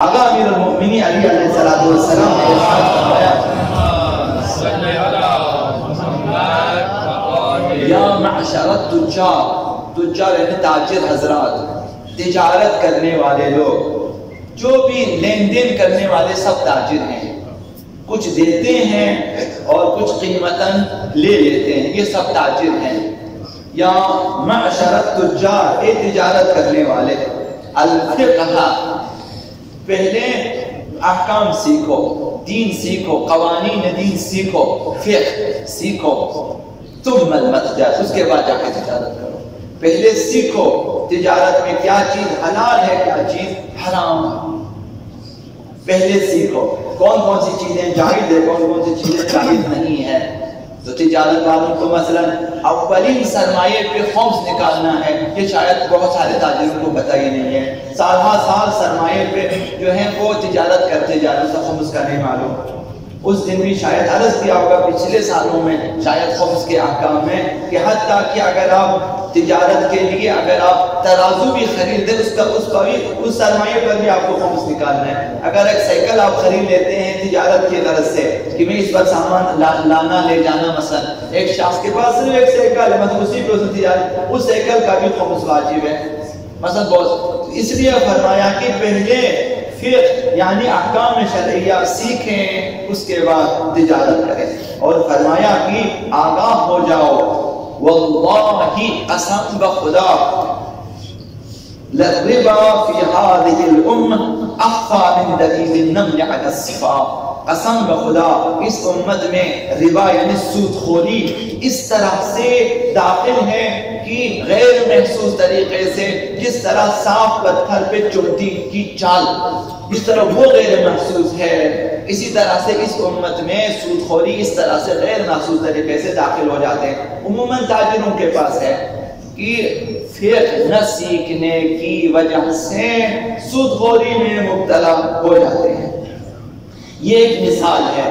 آقا امیر المؤمنین علی علیہ السلام نے ارشاد فرمایا یا معشر التجار، تجار یعنی تاجر حضرات، تجارت کرنے والے لوگ، جو بھی لین دین کرنے والے سب تاجر ہیں، کچھ دیتے ہیں اور کچھ قیمتاً لے لیتے ہیں، یہ سب تاجر ہیں۔ یا معشر التجار، اے تجارت کرنے والے، الفقہ، پہلے احکام سیکھو، دین سیکھو، قوانین دین سیکھو، فقہ سیکھو، ثم المتجر، اس کے بعد جا کے تجارت کرو۔ پہلے سیکھو تجارت میں کیا چیز حلال ہے، کیا چیز حرام ہے، پہلے سیکھو کون کون سی چیزیں جائز ہے، کون کون سی چیزیں جائز نہیں ہے۔ تو تجارت والوں کو مثلا اولین سرمایے پہ خمس نکالنا ہے، یہ شاید بہت سارے تاجروں کو پتہ ہی نہیں ہے۔ سال ہر سال سرمایے پہ جو ہے وہ تجارت کرتے جا رہے ہیں، خمس کا نہیں معلوم۔ اس دن بھی شاید عرض کیا ہوگا پچھلے سالوں میں شاید خمس کے احکام میں کہ حتیٰ کہ اگر آپ تجارت کے لیے اگر آپ ترازو بھی خریدیں اس سرمایے پر بھی آپ کو خمس نکالنا ہے۔ اگر ایک سائیکل آپ خرید لیتے ہیں تجارت کی غرض سے کہ میں اس پر سامان لانا لے جانا، مثلا ایک شخص کے پاس صرف ایک سائیکل ہے، مطلب اسی پہ اس تجارت، اس سائیکل کا بھی خمس واجب ہے مثلا بہت۔ اس لیے فرمایا کہ پہلے فقہ یعنی احکام شرعیہ سیکھیں، اس کے بعد تجارت کریں، اور فرمایا کہ آگاہ ہو جاؤ، واللہ قسم بخدا للربا فی هذه الامة اخفى من دلیل النمل على الصفا، قسم بخدا اس امت میں ربا یعنی سود خوری اس طرح سے داخل ہے کہ غیر محسوس طریقے سے، جس طرح صاف پتھر پہ چوٹی کی چال اس طرح وہ غیر محسوس ہے، اسی طرح سے اس امت میں سود خوری اس طرح سے غیر محسوس طریقے سے داخل ہو جاتے ہیں۔ عموماً تاجروں کے پاس ہے کہ فقہ نہ سیکھنے کی وجہ سے سود خوری میں مبتلا ہو جاتے ہیں۔ یہ ایک مثال ہے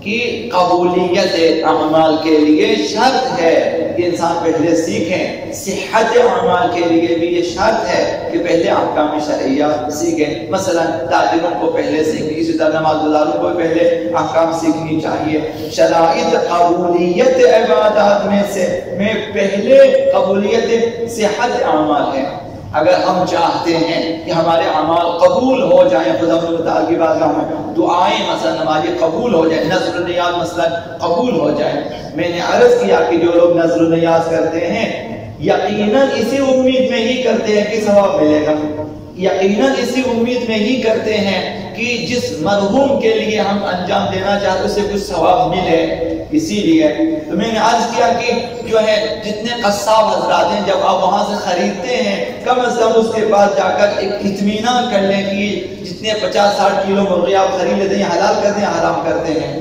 کہ قبولیت اعمال کے لیے شرط ہے کہ انسان پہلے سیکھیں، صحت اعمال کے لیے بھی یہ شرط ہے کہ پہلے احکام شرعیہ سیکھیں۔ مثلا تاجروں کو پہلے سیکھیں، اسی طرح نماز گزاروں کو پہلے احکام سیکھنی چاہیے۔ شرائط قبولیت عبادات میں سے پہلے قبولیت صحت اعمال ہے۔ اگر ہم چاہتے ہیں کہ ہمارے اعمال قبول ہو جائیں، خدا متعال کی بارگاہ میں دعائیں مثلا نمازیں قبول ہو جائیں، نذر و نیاز مثلا قبول ہو جائیں، میں نے عرض کیا کہ جو لوگ نذر و نیاز کرتے ہیں یقیناً اسی امید میں ہی کرتے ہیں کہ ثواب ملے گا، یقیناً اسی امید میں ہی کرتے ہیں کہ جس مرحوم کے لیے ہم انجام دینا چاہتے اسے کچھ ثواب ملے۔ اسی لیے تو میں نے عرض کیا کہ جو ہے جتنے قصاب حضرات ہیں جب آپ وہاں سے خریدتے ہیں کم از کم اس کے بعد جا کر ایک اطمینان کر لیں کہ جتنے 50-60 کلو مرغی آپ خرید لیتے ہیں حلال کرتے ہیں حرام کرتے ہیں۔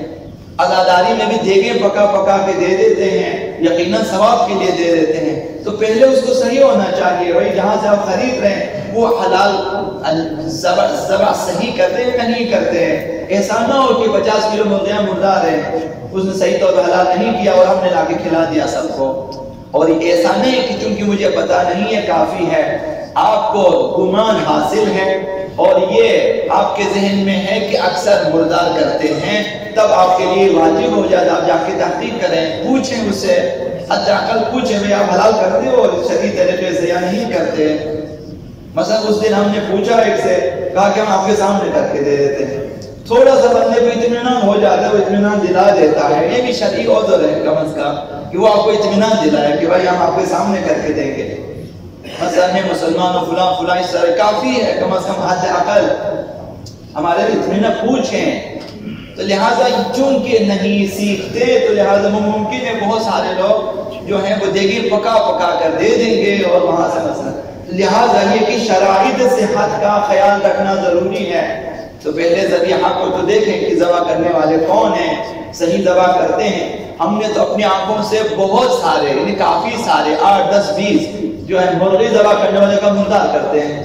عزاداری میں بھی دیگیں پکا کے دے دیتے ہیں، یقیناً ثواب کے لیے دے دیتے ہیں، تو پہلے اس کو صحیح ہونا چاہیے بھائی جہاں سے آپ خرید رہے ہیں وہ حلال ذبح صحیح کرتے ہیں یا نہیں کرتے ہیں۔ ایسا نہ ہو کہ 50 کلو مرغیاں مردار ہیں، اس نے صحیح طور پر حلال نہیں کیا اور ہم نے لا کے کھلا دیا سب کو۔ اور ایسا نہیں کہ چونکہ مجھے پتا نہیں ہے کافی ہے، آپ کو گمان حاصل ہے اور یہ آپ کے ذہن میں ہے کہ اکثر مردار کرتے ہیں، تب آپ کے لیے واجب ہو جائے آپ جا کے تحقیق کریں، پوچھیں اس سے، حداقل پوچھیں بھئی آپ حلال کرتے ہو شرعی طریقے سے یا نہیں کرتے۔ مثلا اس دن ہم نے پوچھا ایک سے، کہا کہ ہم آپ کے سامنے کر کے دے دیتے ہیں، تھوڑا سا بندے کو اطمینان ہو جاتا ہے، وہ اطمینان دلا دیتا ہے، یہ بھی شرعی عذر ہے کم از کم کہ وہ آپ کو اطمینان دلائے کہ بھائی ہم آپ کے سامنے کر کے دیں گے، مثلا میں مسلمان و فلاں اس طرح کافی ہے، کم از کم حد عقل ہمارے اطمینان پوچھیں۔ تو لہٰذا چونکہ نہیں سیکھتے تو لہٰذا ممکن ہے بہت سارے لوگ جو ہیں وہ دیگیں پکا کر دے دیں گے اور وہاں سے مثلا، لہٰذا یہ کہ شرائط صحت کا خیال رکھنا ضروری ہے۔ تو پہلے ذبیحہ کو تو دیکھیں کہ ذبح کرنے والے کون ہیں، صحیح ذبح کرتے ہیں۔ ہم نے تو اپنی آنکھوں سے بہت سارے یعنی کافی سارے 8-10-20 جو ہے مرغی ذبح کرنے والے کا مردار کرتے ہیں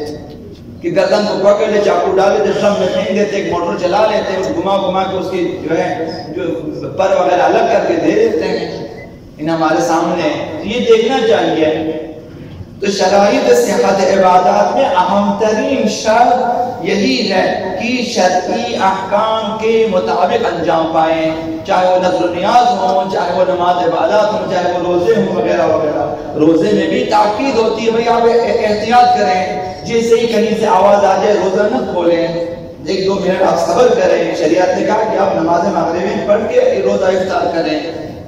کہ گردن کو پکڑ لے، چاقو ڈالے، ڈرم میں پھینک دیتے، ایک موٹر چلا لیتے ہیں، گھما کے اس کی جو ہے جو پر وغیرہ الگ کر کے دے دیتے ہیں، ہمارے سامنے۔ یہ دیکھنا چاہیے تو شرائط صحت عبادات میں اہم ترین شرط یہی ہے کہ شرعی احکام کے مطابق انجام پائیں، چاہے وہ نذر و نیاز ہوں، چاہے وہ نماز عبادات ہوں، چاہے وہ روزے ہوں وغیرہ وغیرہ۔ روزے میں بھی تاکید ہوتی ہے بھئی آپ احتیاط کریں، جیسے ہی کہیں سے آواز آ جائے روزہ نہ کھولیں، 1-2 منٹ آپ صبر کریں۔ شریعت نے کہا کہ آپ نماز مغربی پڑھ کے روزہ افطار کریں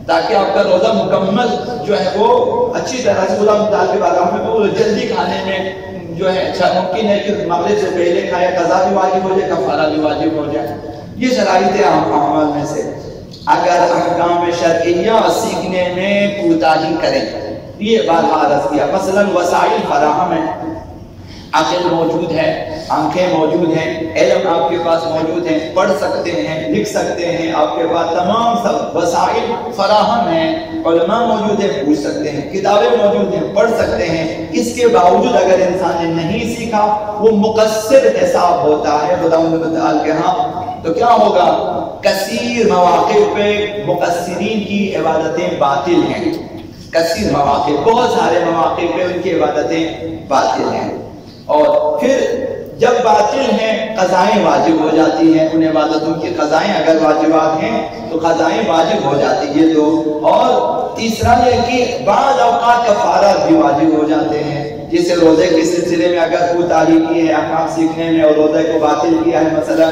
تاکہ آپ کا روزہ مکمل جو ہے وہ اچھی طرح سے خدا متعال کے بارگاہ میں قبول۔ جلدی کھانے میں جو ہے اچھا ممکن ہے کہ مغرب سے پہلے کھائے، قضا بھی واجب ہو جائے، کفارہ بھی واجب ہو جائے۔ یہ شرائط اعمال میں سے۔ اگر احکام شرعیہ سیکھنے میں کوتاہی کریں، یہ بات عرض کیا، مثلا وسائل فراہم ہیں، عقل موجود ہے، آنکھیں موجود ہیں، علم آپ کے پاس موجود ہیں، پڑھ سکتے ہیں، لکھ سکتے ہیں، آپ کے پاس تمام سب وسائل فراہم ہیں، علماء موجود ہیں، پوچھ سکتے ہیں، کتابیں موجود ہیں، پڑھ سکتے ہیں۔ اس کے باوجود اگر انسان نے نہیں سیکھا، وہ مقصر حساب ہوتا ہے خدا متعال کے ہاں۔ تو کیا ہوگا؟ کثیر مواقع پہ مقصرین کی عبادتیں باطل ہیں، کثیر مواقع، بہت سارے مواقع پہ ان کی عبادتیں باطل ہیں۔ اور پھر جب باطل ہیں قضائیں واجب ہو جاتی ہیں، ان عبادتوں کی قضائیں اگر واجبات ہیں تو قضائیں واجب ہو جاتی ہیں تو۔ اور تیسرا یہ کہ بعض اوقات کفارات بھی واجب ہو جاتے ہیں، جیسے روزے کے سلسلے میں اگر کوتاہی کی ہے احکام سیکھنے میں اور روزے کو باطل کیا ہے، مثلا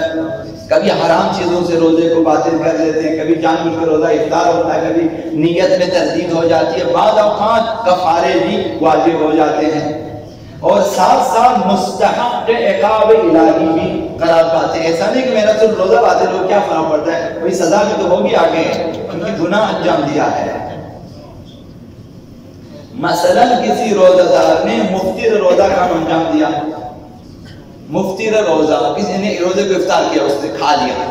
کبھی حرام چیزوں سے روزے کو باطل کر دیتے ہیں، کبھی جان بوجھ کے روزہ افطار ہوتا ہے، کبھی نیت میں تردید ہو جاتی ہے، بعض اوقات کفارے بھی واجب ہو جاتے ہیں۔ اور ساتھ ساتھ مستحق عقاب الہی بھی قرار پاتے ہیں۔ ایسا نہیں کہ میرا صرف روزہ باطل ہو کیا فرق پڑتا ہے، وہی سزا بھی تو ہوگی آگے، کیونکہ گناہ انجام دیا ہے۔ مثلا کسی روزہ دار نے مفطر روزہ کا انجام دیا، مفطر روزہ، کسی نے روزے کو افطار کیا، اس نے کھا لیا۔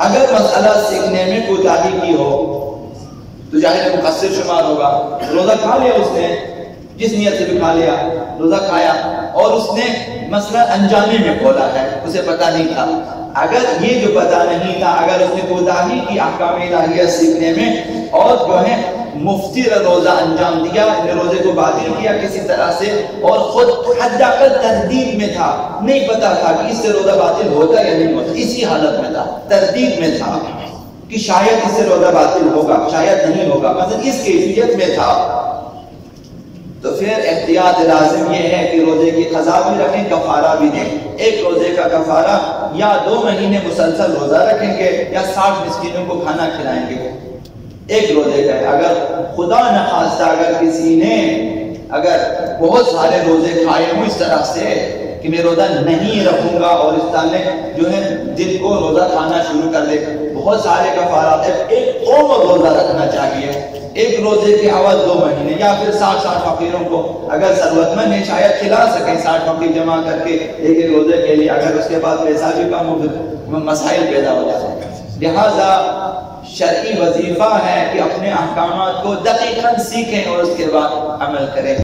اگر مسئلہ سیکھنے میں کوتاہی کی ہو تو ظاہر مقصر شمار ہوگا۔ روزہ کھا لیا اس نے، جس نیت سے بھی کھا لیا، روزہ کھایا، اور اس نے مسئلہ انجانے میں کھولا ہے، اسے پتہ نہیں تھا۔ اگر یہ جو پتہ نہیں تھا، اگر اس نے کوتاہی کی احکام الہیہ سیکھنے میں اور جو ہے مفطر روزہ انجام دیا، روزے کو باطل کیا کسی طرح سے، اور خود حد اقل تردید میں تھا، نہیں پتا تھا کہ اس سے روزہ باطل ہوتا یا نہیں ہوتا، اسی حالت میں تھا، تردید میں تھا کہ شاید اس سے روزہ باطل ہوگا، شاید نہیں ہوگا، مثلا اس کیفیت میں تھا، تو پھر احتیاط لازم یہ ہے کہ روزے کی قضا بھی رکھیں، کفارہ بھی دیں۔ ایک روزے کا کفارہ یا 2 مہینے مسلسل روزہ رکھیں گے یا 60 مسکینوں کو کھانا کھلائیں گے، ایک روزے کا ہے۔ اگر خدا نخواستہ اگر کسی نے اگر بہت سارے روزے کھائے ہوں اس طرح سے کہ میں روزہ نہیں رکھوں گا، اور اس طرح میں جو ہے دل کو روزہ کھانا شروع کر دے، بہت سارے کفارات ہیں۔ ایک قوم روزہ رکھنا چاہیے، ایک روزے کے عوض 2 مہینے، یا پھر 60 فقیروں کو اگر ضرورت مند ہے شاید کھلا سکیں، 60 فقیر جمع کر کے ایک روزے کے لیے، اگر اس کے بعد پیسہ بھی کم ہو پھر مسائل پیدا ہو جاتے ہیں۔ لہذا شرعی وظیفہ ہے کہ اپنے احکامات کو دقیقاً سیکھیں اور اس کے بعد عمل کریں۔